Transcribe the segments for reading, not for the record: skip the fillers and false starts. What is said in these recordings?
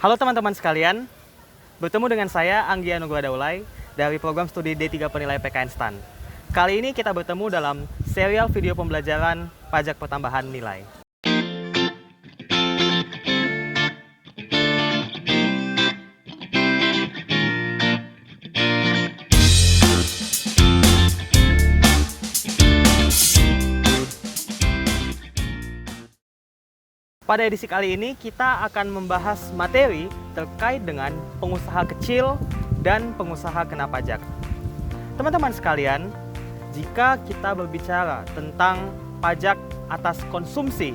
Halo teman-teman sekalian, bertemu dengan saya Anggi Anugrah Daulay dari program studi D3 Penilai PKN STAN. Kali ini kita bertemu dalam serial video pembelajaran pajak pertambahan nilai. Pada edisi kali ini kita akan membahas materi terkait dengan pengusaha kecil dan pengusaha kena pajak. Teman-teman sekalian, jika kita berbicara tentang pajak atas konsumsi,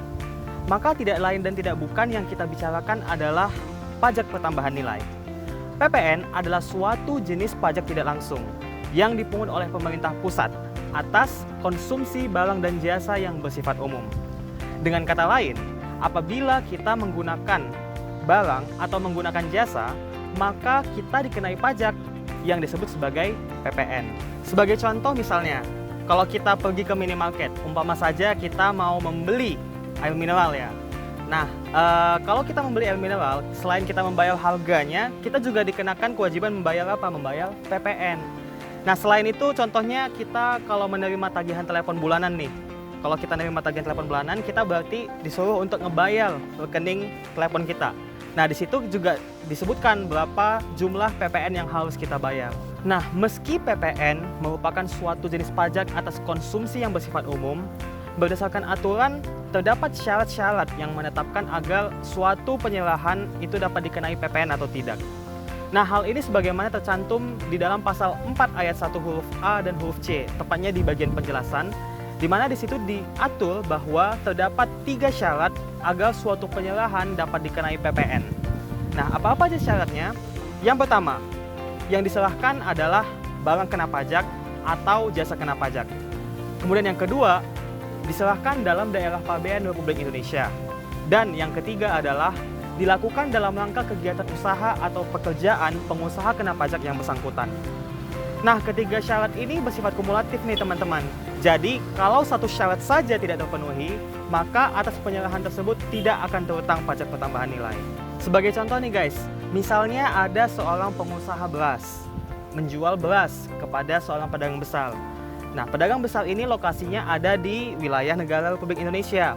maka tidak lain dan tidak bukan yang kita bicarakan adalah pajak pertambahan nilai. PPN adalah suatu jenis pajak tidak langsung yang dipungut oleh pemerintah pusat atas konsumsi barang dan jasa yang bersifat umum. Dengan kata lain, apabila kita menggunakan barang atau menggunakan jasa, maka kita dikenai pajak yang disebut sebagai PPN. Sebagai contoh misalnya, kalau kita pergi ke minimarket, umpama saja kita mau membeli air mineral ya. Nah, kalau kita membeli air mineral, selain kita membayar harganya, kita juga dikenakan kewajiban membayar apa? Membayar PPN. Nah, selain itu contohnya kita kalau menerima tagihan telepon bulanan nih. Kalau kita menerima tagihan telepon bulanan, kita berarti disuruh untuk ngebayar rekening telepon kita. Nah, di situ juga disebutkan berapa jumlah PPN yang harus kita bayar. Nah, meski PPN merupakan suatu jenis pajak atas konsumsi yang bersifat umum, berdasarkan aturan terdapat syarat-syarat yang menetapkan agar suatu penyerahan itu dapat dikenai PPN atau tidak. Nah, hal ini sebagaimana tercantum di dalam pasal 4 ayat 1 huruf A dan huruf C, tepatnya di bagian penjelasan, di mana di situ diatur bahwa terdapat 3 syarat agar suatu penyerahan dapat dikenai PPN. Nah, apa-apa aja syaratnya? Yang pertama, yang diserahkan adalah barang kena pajak atau jasa kena pajak. Kemudian yang kedua, diserahkan dalam daerah pabean Republik Indonesia. Dan yang ketiga adalah dilakukan dalam rangka kegiatan usaha atau pekerjaan pengusaha kena pajak yang bersangkutan. Nah, ketiga syarat ini bersifat kumulatif nih teman-teman. Jadi, kalau satu syarat saja tidak terpenuhi, maka atas penyerahan tersebut tidak akan terutang pajak pertambahan nilai. Sebagai contoh nih guys, misalnya ada seorang pengusaha beras, menjual beras kepada seorang pedagang besar. Nah, pedagang besar ini lokasinya ada di wilayah negara Republik Indonesia.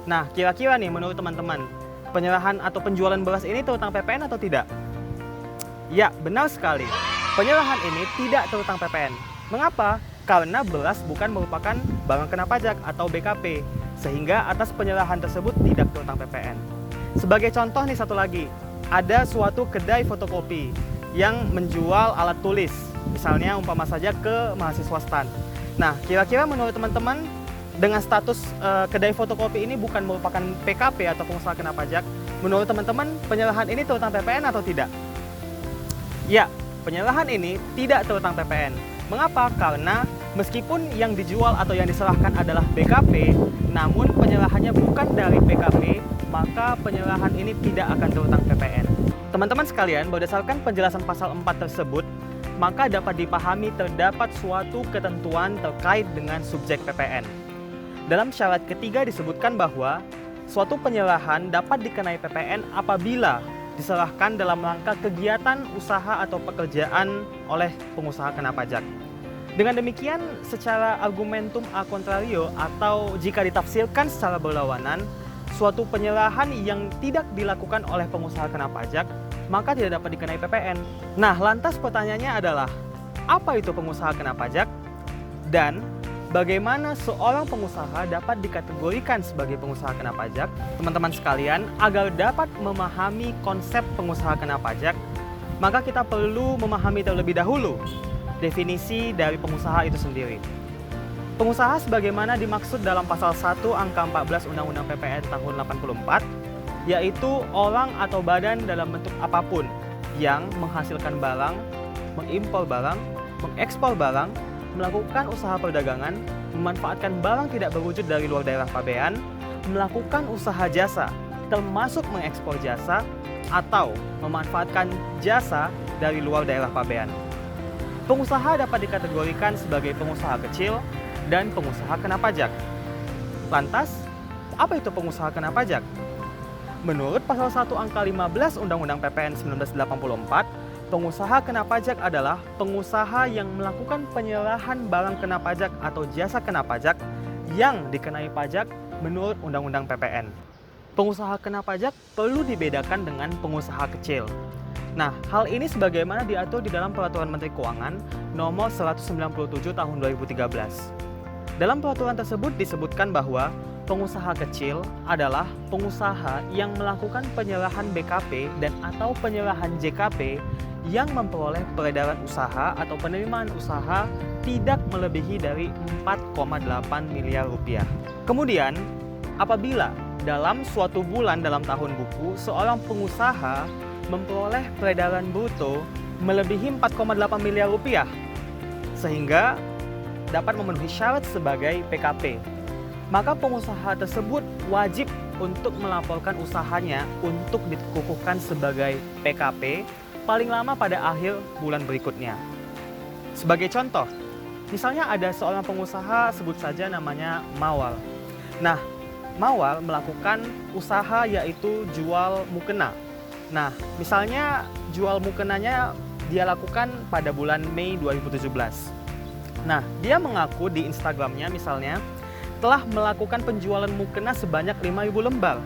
Nah, kira-kira nih menurut teman-teman, penyerahan atau penjualan beras ini terutang PPN atau tidak? Ya, benar sekali. Penyerahan ini tidak terutang PPN. Mengapa? Karena beras bukan merupakan barang kena pajak atau BKP, sehingga atas penyerahan tersebut tidak terutang PPN. Sebagai contoh nih satu lagi, ada suatu kedai fotokopi yang menjual alat tulis, misalnya umpama saja ke mahasiswa STAN. Nah, kira-kira menurut teman-teman, dengan status kedai fotokopi ini bukan merupakan PKP atau pengusaha kena pajak, menurut teman-teman penyerahan ini terutang PPN atau tidak? Ya, penyerahan ini tidak terutang PPN. Mengapa? Karena meskipun yang dijual atau yang diserahkan adalah BKP, namun penyerahannya bukan dari PKP, maka penyerahan ini tidak akan terutang PPN. Teman-teman sekalian, berdasarkan penjelasan pasal 4 tersebut, maka dapat dipahami terdapat suatu ketentuan terkait dengan subjek PPN. Dalam syarat ketiga disebutkan bahwa suatu penyerahan dapat dikenai PPN apabila diserahkan dalam rangka kegiatan usaha atau pekerjaan oleh pengusaha kena pajak. Dengan demikian, secara argumentum a contrario atau jika ditafsirkan secara berlawanan, suatu penyerahan yang tidak dilakukan oleh pengusaha kena pajak, maka tidak dapat dikenai PPN. Nah, lantas pertanyaannya adalah, apa itu pengusaha kena pajak? Dan bagaimana seorang pengusaha dapat dikategorikan sebagai pengusaha kena pajak? Teman-teman sekalian, agar dapat memahami konsep pengusaha kena pajak, maka kita perlu memahami terlebih dahulu definisi dari pengusaha itu sendiri. Pengusaha sebagaimana dimaksud dalam pasal 1 angka 14 Undang-Undang PPN tahun 84, yaitu orang atau badan dalam bentuk apapun yang menghasilkan barang, mengimpor barang, mengekspor barang, melakukan usaha perdagangan, memanfaatkan barang tidak berwujud dari luar daerah pabean, melakukan usaha jasa, termasuk mengekspor jasa, atau memanfaatkan jasa dari luar daerah pabean. Pengusaha dapat dikategorikan sebagai pengusaha kecil dan pengusaha kena pajak. Lantas, apa itu pengusaha kena pajak? Menurut pasal 1 angka 15 Undang-Undang PPN 1984, pengusaha kena pajak adalah pengusaha yang melakukan penyerahan barang kena pajak atau jasa kena pajak yang dikenai pajak menurut Undang-Undang PPN. Pengusaha kena pajak perlu dibedakan dengan pengusaha kecil. Nah, hal ini sebagaimana diatur di dalam Peraturan Menteri Keuangan Nomor 197 Tahun 2013. Dalam peraturan tersebut disebutkan bahwa pengusaha kecil adalah pengusaha yang melakukan penyerahan BKP dan atau penyerahan JKP yang memperoleh peredaran usaha atau penerimaan usaha tidak melebihi dari 4,8 miliar rupiah. Kemudian, apabila dalam suatu bulan dalam tahun buku seorang pengusaha memperoleh peredaran bruto melebihi 4,8 miliar rupiah sehingga dapat memenuhi syarat sebagai PKP, maka pengusaha tersebut wajib untuk melaporkan usahanya untuk dikukuhkan sebagai PKP paling lama pada akhir bulan berikutnya. Sebagai contoh, misalnya ada seorang pengusaha, sebut saja namanya Mawar. Nah, Mawar melakukan usaha yaitu jual mukena. Nah, misalnya jual mukenanya dia lakukan pada bulan Mei 2017. Nah, dia mengaku di Instagramnya misalnya telah melakukan penjualan mukena sebanyak 5.000 lembar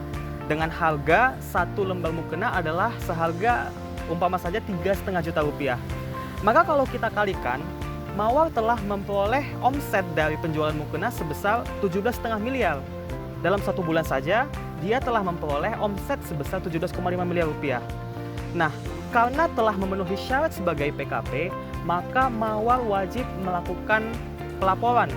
dengan harga satu lembar mukena adalah seharga umpama saja 3,5 juta rupiah. Maka kalau kita kalikan, Mawar telah memperoleh omset dari penjualan mukena sebesar 17,5 miliar. Dalam satu bulan saja, dia telah memperoleh omset sebesar 17,5 miliar rupiah. Nah, karena telah memenuhi syarat sebagai PKP, maka Mawar wajib melakukan pelaporan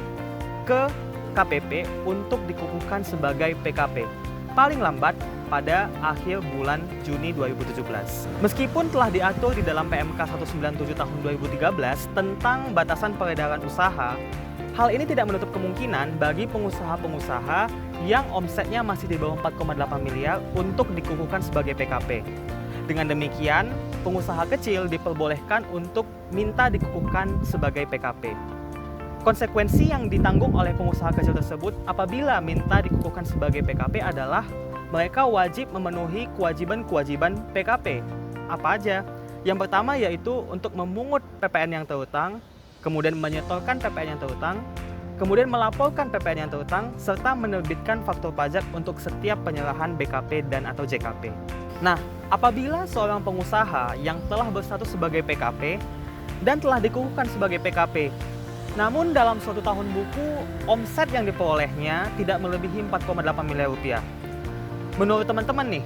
ke KPP untuk dikukuhkan sebagai PKP paling lambat pada akhir bulan Juni 2017. Meskipun telah diatur di dalam PMK 197 tahun 2013 tentang batasan peredaran usaha, hal ini tidak menutup kemungkinan bagi pengusaha-pengusaha yang omsetnya masih di bawah 4,8 miliar untuk dikukuhkan sebagai PKP. Dengan demikian, pengusaha kecil diperbolehkan untuk minta dikukuhkan sebagai PKP. Konsekuensi yang ditanggung oleh pengusaha kecil tersebut apabila minta dikukuhkan sebagai PKP adalah mereka wajib memenuhi kewajiban-kewajiban PKP. Apa aja? Yang pertama yaitu untuk memungut PPN yang terhutang, kemudian menyetorkan PPN yang terhutang, kemudian melaporkan PPN yang terhutang, serta menerbitkan faktur pajak untuk setiap penyerahan BKP dan atau JKP. Nah, apabila seorang pengusaha yang telah berstatus sebagai PKP dan telah dikukuhkan sebagai PKP, namun dalam suatu tahun buku, omset yang diperolehnya tidak melebihi 4,8 miliar rupiah. Menurut teman-teman nih,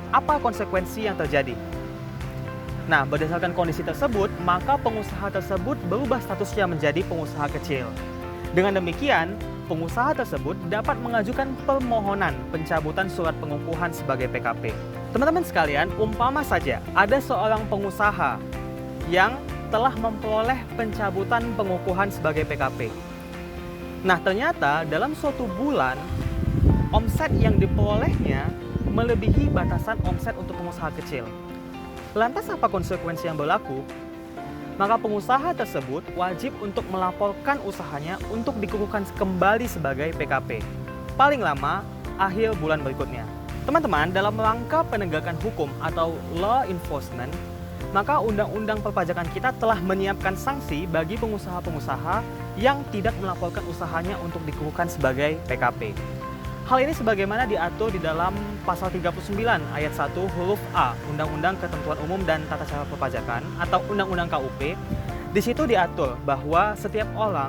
apa konsekuensi yang terjadi? Nah, berdasarkan kondisi tersebut, maka pengusaha tersebut berubah statusnya menjadi pengusaha kecil. Dengan demikian, pengusaha tersebut dapat mengajukan permohonan pencabutan surat pengukuhan sebagai PKP. Teman-teman sekalian, umpama saja ada seorang pengusaha yang telah memperoleh pencabutan pengukuhan sebagai PKP. Nah, ternyata dalam suatu bulan, omset yang diperolehnya melebihi batasan omset untuk pengusaha kecil. Lantas apa konsekuensi yang berlaku? Maka pengusaha tersebut wajib untuk melaporkan usahanya untuk dikukuhkan kembali sebagai PKP, paling lama akhir bulan berikutnya. Teman-teman, dalam rangka penegakan hukum atau law enforcement, maka Undang-Undang Perpajakan kita telah menyiapkan sanksi bagi pengusaha-pengusaha yang tidak melaporkan usahanya untuk dikukuhkan sebagai PKP. Hal ini sebagaimana diatur di dalam Pasal 39 Ayat 1 huruf A Undang-Undang Ketentuan Umum dan Tata Cara Perpajakan atau Undang-Undang KUP. Di situ diatur bahwa setiap orang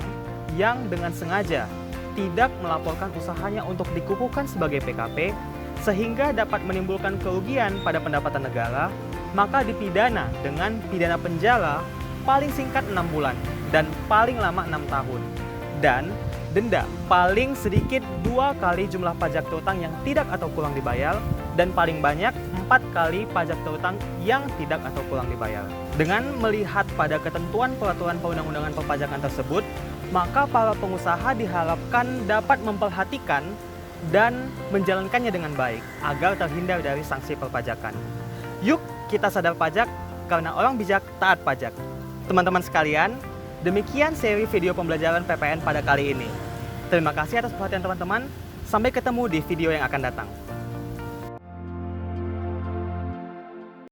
yang dengan sengaja tidak melaporkan usahanya untuk dikukuhkan sebagai PKP sehingga dapat menimbulkan kerugian pada pendapatan negara, maka dipidana dengan pidana penjara paling singkat 6 bulan dan paling lama 6 tahun. Dan denda paling sedikit 2 kali jumlah pajak terhutang yang tidak atau kurang dibayar dan paling banyak 4 kali pajak terhutang yang tidak atau kurang dibayar. Dengan melihat pada ketentuan peraturan perundang-undangan perpajakan tersebut, maka para pengusaha diharapkan dapat memperhatikan dan menjalankannya dengan baik agar terhindar dari sanksi perpajakan. Yuk kita sadar pajak karena orang bijak taat pajak. Teman-teman sekalian, demikian seri video pembelajaran PPN pada kali ini. Terima kasih atas perhatian teman-teman. Sampai ketemu di video yang akan datang.